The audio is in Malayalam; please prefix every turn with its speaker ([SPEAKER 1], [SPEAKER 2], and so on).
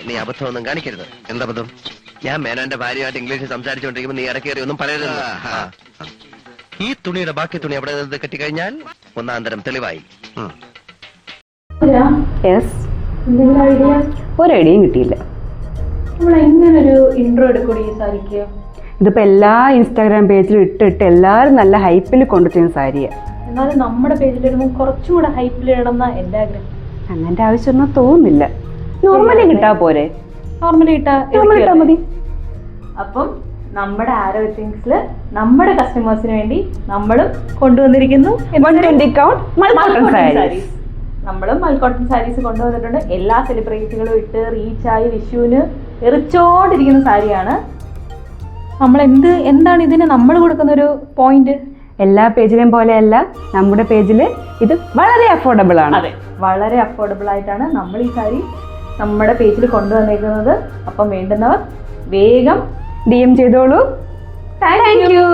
[SPEAKER 1] നീ അബദ്ധമൊന്നും കാണിക്കരുത്. എന്തബദ്ധം? ഞാൻ മേനോന്റെ ഭാര്യയായിട്ട് ഇംഗ്ലീഷിൽ സംസാരിച്ചുകൊണ്ടിരിക്കുമ്പോൾ നീ ഇടക്കേറി ഒന്നും പറയരുത്. ഈ തുണിയുടെ ബാക്കി തുണി അവിടെ നിന്ന് കെട്ടിക്കഴിഞ്ഞാൽ ഒന്നാന്തരം തെളിവായി.
[SPEAKER 2] ഒരു ഐഡിയയും കിട്ടിയില്ല. ഇതിപ്പോ എല്ലാ ഇൻസ്റ്റാഗ്രാം പേജിലും ഇട്ടിട്ട് എല്ലാരും നല്ല ഹൈപ്പിൽ കൊണ്ടു ചെയ്യുന്ന സാരിയാ.
[SPEAKER 3] എന്നാലും നമ്മുടെ പേജിലിടുമ്പോൾ കുറച്ചുകൂടെ ഹൈപ്പിലിടണം എന്റെ ആഗ്രഹം.
[SPEAKER 2] അങ്ങനത്തെ ആവശ്യമൊന്നും തോന്നുന്നില്ല. നോർമലി കിട്ടാ പോരെ?
[SPEAKER 3] നോർമലി ഇട്ടാ
[SPEAKER 2] മതി.
[SPEAKER 3] അപ്പം നമ്മുടെ ആരോ തിങ്സില് നമ്മുടെ കസ്റ്റമേഴ്സിന് വേണ്ടി നമ്മളും കൊണ്ടുവന്നിരിക്കുന്നു നമ്മളും മൽക്കോട്ടൺ സാരീസ് കൊണ്ടുവന്നിട്ടുണ്ട്. എല്ലാ സെലിബ്രിറ്റികളും ഇട്ട് റീച്ചായി വിഷുവിന് എറിച്ചോണ്ടിരിക്കുന്ന സാരിയാണ്. നമ്മൾ എന്താണ് ഇതിന് നമ്മൾ കൊടുക്കുന്ന ഒരു പോയിന്റ്?
[SPEAKER 2] എല്ലാ പേജിലെയും പോലെയല്ല, നമ്മുടെ പേജിൽ ഇത് വളരെ അഫോർഡബിൾ ആണ്.
[SPEAKER 3] അതെ, വളരെ അഫോർഡബിൾ ആയിട്ടാണ് നമ്മൾ ഈ സാരി നമ്മുടെ പേജിൽ കൊണ്ടുവന്നേക്കുന്നത്. അപ്പം വേണ്ടുന്നവർ വേഗം
[SPEAKER 2] DM ചെയ്തോളൂ.
[SPEAKER 3] Thank you.